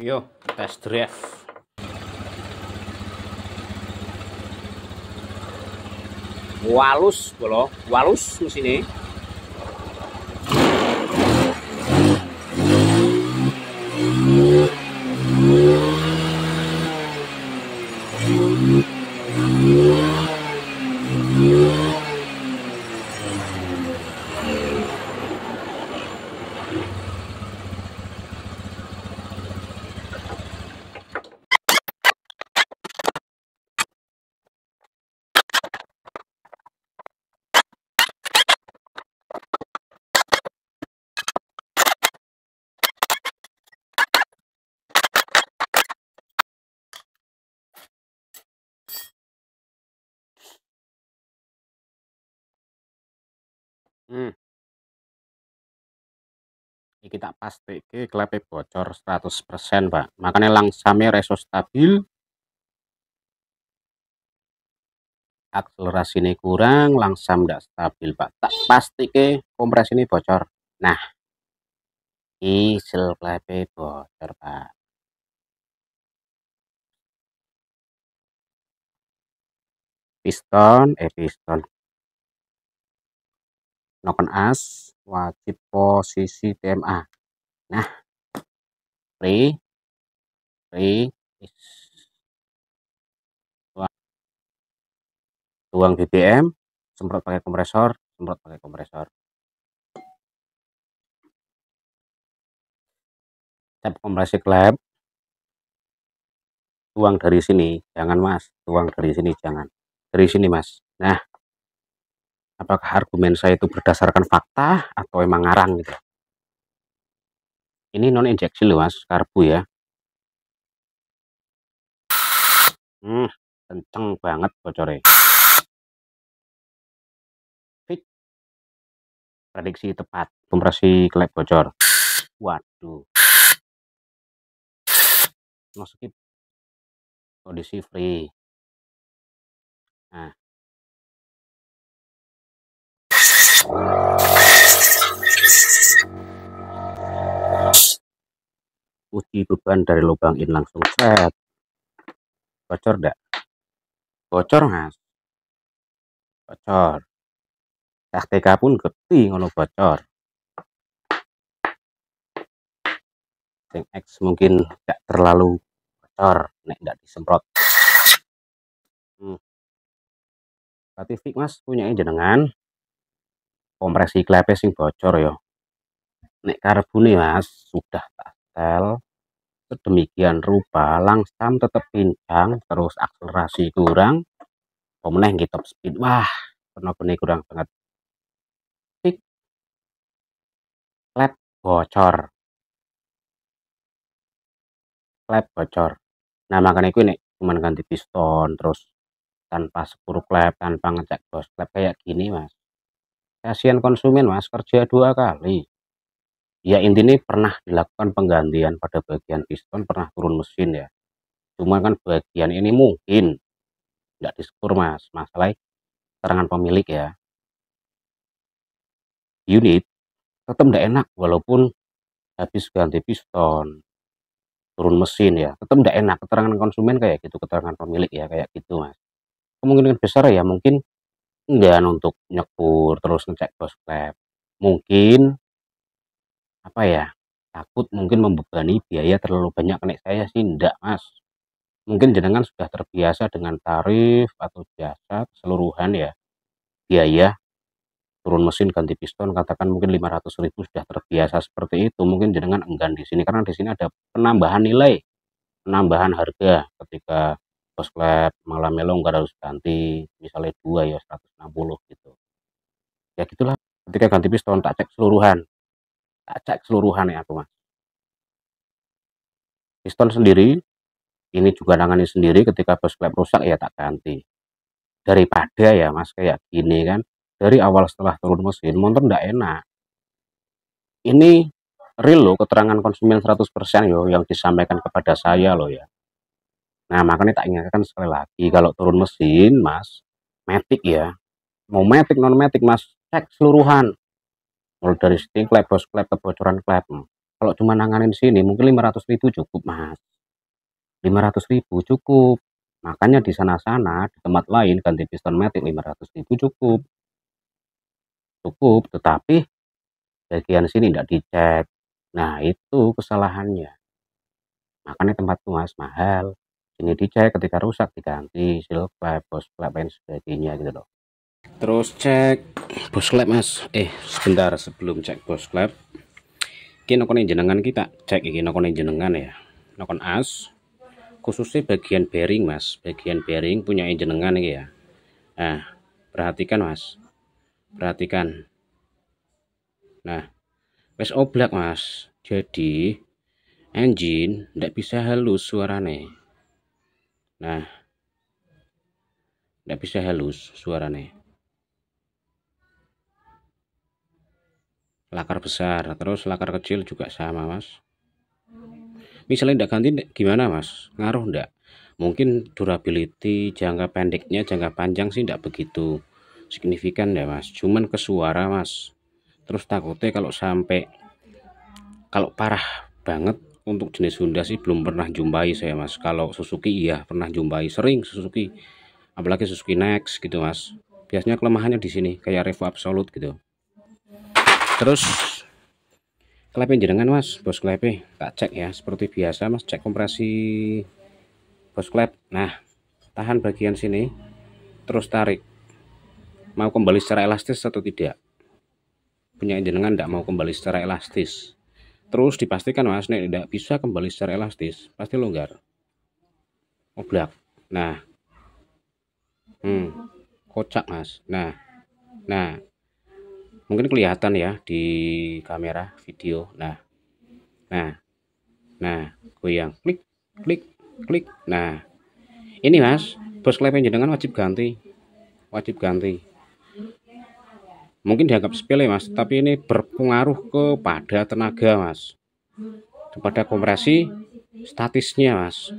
Ayo tes drive. Walus bolo, walus sini. Iki tak pastike klepe bocor 100%, Pak. Makanya langsame reso stabil, akselerasine kurang, langsam ndak stabil, Pak. Tak pastike kompresine bocor. Nah, isel klepe bocor, Pak. Piston noken as wajib posisi TMA. Nah, free tuang BBM, semprot pakai kompresor, tap kompresi klep, tuang dari sini, jangan Mas, tuang dari sini, jangan dari sini Mas. Nah, apakah argumen saya itu berdasarkan fakta atau emang ngarang gitu? Ini non injeksi loh Mas, karbu ya. Kenceng banget bocornya. Fix. Prediksi tepat, kompresi klep bocor. Waduh. No skip. Kondisi free. Nah. Uji beban dari lubang in langsung set. Bocor enggak? Bocor Mas. Bocor. TK pun gede ngono bocor. Sing X mungkin enggak terlalu bocor nek enggak disemprot. Berarti fix Mas punya jenengan kompresi klepe sing bocor ya. Nek karbune Mas sudah tak setel sedemikian rupa, langsam tetap pincang, terus akselerasi kurang, pemenang gitu top speed. Wah, bener-bener kurang banget. Fix klep bocor. Klep bocor. Nah, makanya gue nek cuman ganti piston terus tanpa sepuru klep, tanpa ngecek bos klep kayak gini Mas. Kasihan konsumen Mas, kerja 2 kali. Ya intinya pernah dilakukan penggantian pada bagian piston, pernah turun mesin ya. Cuma kan bagian ini mungkin nggak disekur Mas, masalah keterangan pemilik ya. Unit tetap nggak enak walaupun habis ganti piston, turun mesin ya, tetap nggak enak. Keterangan konsumen kayak gitu, keterangan pemilik ya kayak gitu Mas. Kemungkinan besar ya mungkin enggan untuk nyekur terus ngecek bos klep. Mungkin apa ya, takut mungkin membebani biaya terlalu banyak. Nek saya sih enggak Mas, mungkin jenengan sudah terbiasa dengan tarif atau jasa keseluruhan ya, biaya turun mesin ganti piston katakan mungkin 500.000 sudah terbiasa seperti itu. Mungkin jenengan enggan di sini karena di sini ada penambahan nilai, penambahan harga ketika bos klep malah melong nggak harus ganti misalnya 2 ya 160 gitu ya, gitulah. Ketika ganti piston tak cek seluruhan ya aku Mas. Piston sendiri ini juga nangani sendiri, ketika bos klep rusak ya tak ganti. Daripada ya Mas kayak gini kan, dari awal setelah turun mesin motor ndak enak. Ini real loh, keterangan konsumen 100% yo yang disampaikan kepada saya loh ya. Nah, makanya tak ingatkan sekali lagi, kalau turun mesin Mas, matic ya, mau matic non matic Mas, cek seluruhan, mulai dari setting klep, bos klep, kebocoran klep. Kalau cuma nanganin sini mungkin 500.000 cukup Mas, 500.000 cukup. Makanya di sana-sana, di tempat lain ganti piston matic 500.000 cukup. Cukup, tetapi bagian sini tidak dicek. Nah, itu kesalahannya. Makanya tempatku Mas mahal. Sini dicek, ketika rusak diganti, seal klep, bos klep, dan sebagainya gitu loh. Terus cek bos klep Mas. Sebentar sebelum cek bos klep. Iki nokone jenengan kita cek iki nokone jenengan ya. Nokon as khususnya bagian bearing Mas, bagian bearing punya jenengan iki ya. Nah, perhatikan Mas. Perhatikan. Nah, wes oblak Mas. Jadi engine ndak bisa halus suarane. Nah, ndak bisa halus suarane. Lakar besar, terus lakar kecil juga sama Mas. Misalnya ndak ganti gimana Mas? Ngaruh ndak? Mungkin durability jangka pendeknya, jangka panjang sih ndak begitu signifikan ya Mas. Cuman ke suara Mas. Terus takutnya kalau parah banget untuk jenis Honda sih belum pernah jumpai saya Mas. Kalau Suzuki iya pernah jumpai, sering Suzuki. Apalagi Suzuki Next gitu Mas. Biasanya kelemahannya di sini kayak Revo Absolute gitu. Terus klepnya jenengan Mas, bos klepnya tak cek ya seperti biasa Mas, cek kompresi bos klep. Nah, tahan bagian sini, terus tarik. Mau kembali secara elastis atau tidak? Punya jenengan tidak mau kembali secara elastis. Terus dipastikan Mas, nih tidak bisa kembali secara elastis, pasti longgar. Oblak. Nah, kocak Mas. Nah, mungkin kelihatan ya di kamera video. Nah, goyang, klik, klik, klik. Nah, ini Mas, bos klep jenengan wajib ganti. Mungkin dianggap sepele Mas, tapi ini berpengaruh kepada tenaga Mas, kepada kompresi statisnya Mas.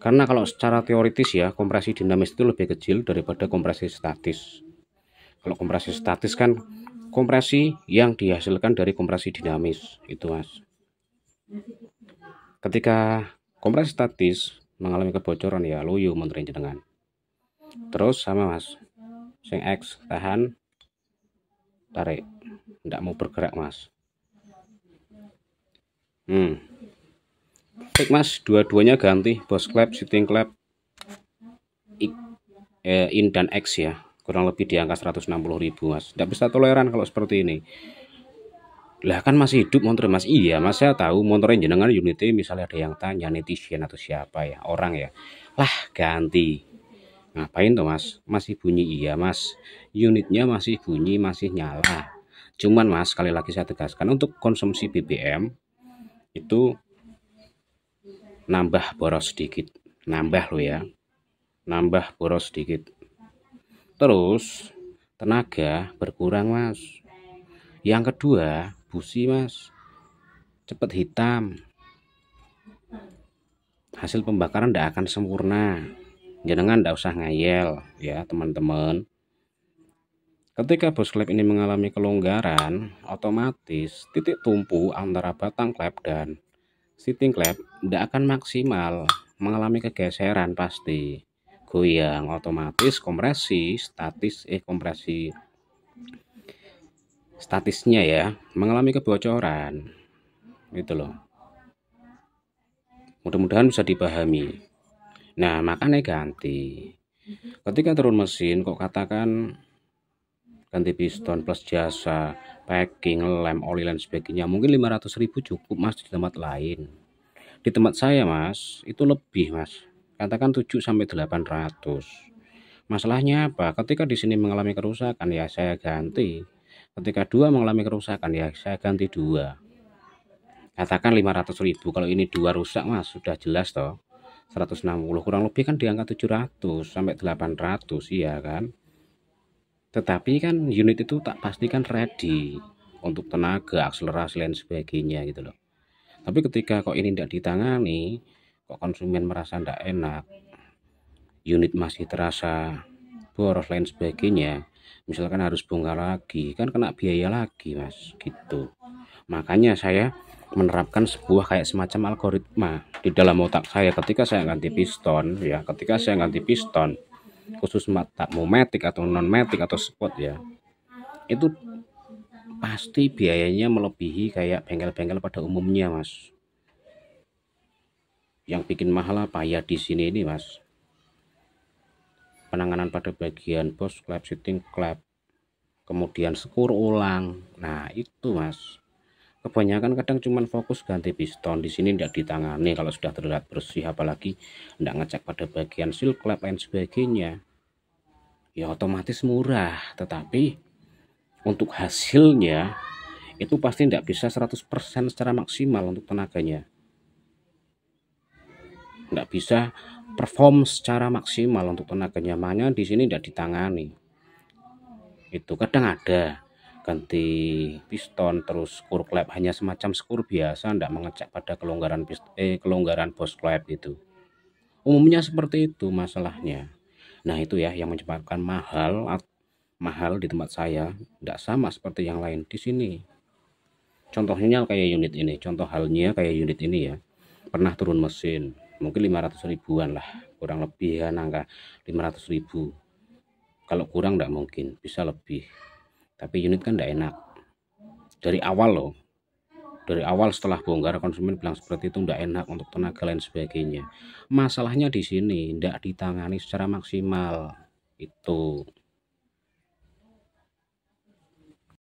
Karena kalau secara teoritis ya, kompresi dinamis itu lebih kecil daripada kompresi statis. Kalau kompresi statis kan kompresi yang dihasilkan dari kompresi dinamis itu Mas. Ketika kompresi statis mengalami kebocoran ya loyo menterin jenengan. Terus sama Mas, sing X tahan, tarik, tidak mau bergerak Mas. Baik Mas, dua-duanya ganti, bos klep, sitting klep, in dan X ya, kurang lebih di angka 160.000 Mas. Tidak bisa toleran kalau seperti ini. Lah kan masih hidup motor Mas. Iya Mas, saya tahu motornya jenengan unitnya misalnya ada yang tanya netizen atau siapa ya, orang ya. Lah ganti. Ngapain tuh Mas? Masih bunyi iya Mas. Unitnya masih bunyi, masih nyala. Cuman Mas, sekali lagi saya tegaskan untuk konsumsi BBM itu nambah boros sedikit. Nambah loh ya. Nambah boros sedikit. Terus tenaga berkurang Mas. Yang kedua, busi Mas. Cepet hitam. Hasil pembakaran tidak akan sempurna. Jangan tidak usah ngayel ya teman-teman. Ketika bos klep ini mengalami kelonggaran, otomatis titik tumpu antara batang klep dan sitting klep tidak akan maksimal, mengalami kegeseran pasti. Goyang otomatis kompresi statisnya ya mengalami kebocoran. Gitu loh. Mudah-mudahan bisa dipahami. Nah, makanya ganti. Ketika turun mesin kok katakan ganti piston plus jasa, packing, lem, oli dan sebagainya, mungkin 500.000 cukup Mas di tempat lain. Di tempat saya Mas, itu lebih Mas. Katakan 7-800. Masalahnya apa? Ketika di sini mengalami kerusakan ya saya ganti. Ketika dua mengalami kerusakan ya saya ganti dua. Katakan 500.000. Kalau ini dua rusak Mas, sudah jelas toh. 160 kurang lebih kan di angka 700-800 iya kan. Tetapi kan unit itu tak pastikan ready untuk tenaga, akselerasi dan sebagainya gitu loh. Tapi ketika kok ini tidak ditangani, kok konsumen merasa tidak enak, unit masih terasa boros lain sebagainya, misalkan harus bongkar lagi, kan kena biaya lagi Mas gitu. Makanya saya menerapkan sebuah kayak semacam algoritma di dalam otak saya ketika saya ganti piston ya, ketika saya ganti piston khusus mau matic atau non matic atau spot ya, itu pasti biayanya melebihi kayak bengkel-bengkel pada umumnya mas. Yang bikin mahal apa ya di sini ini mas, penanganan pada bagian bos klep, shifting klep, kemudian skur ulang. Nah itu mas, kebanyakan kadang cuman fokus ganti piston, di sini tidak ditangani kalau sudah terlihat bersih, apalagi tidak ngecek pada bagian seal klep lain sebagainya. Ya otomatis murah, tetapi untuk hasilnya itu pasti tidak bisa 100% secara maksimal untuk tenaganya, nggak bisa perform secara maksimal untuk tenaganya. Makanya di sini tidak ditangani. Itu kadang ada ganti piston terus skur klep hanya semacam skur biasa, tidak mengecek pada kelonggaran bos klep itu. Umumnya seperti itu masalahnya. Nah itu ya yang menyebabkan mahal di tempat saya, tidak sama seperti yang lain di sini. Contohnya kayak unit ini, contoh halnya kayak unit ini ya, pernah turun mesin mungkin 500 ribuan lah, kurang lebih ya, angka 500 ribu. Kalau kurang tidak mungkin, bisa lebih. Tapi unit kan tidak enak dari awal loh, dari awal setelah bongkar konsumen bilang seperti itu, tidak enak untuk tenaga lain sebagainya. Masalahnya di sini tidak ditangani secara maksimal itu.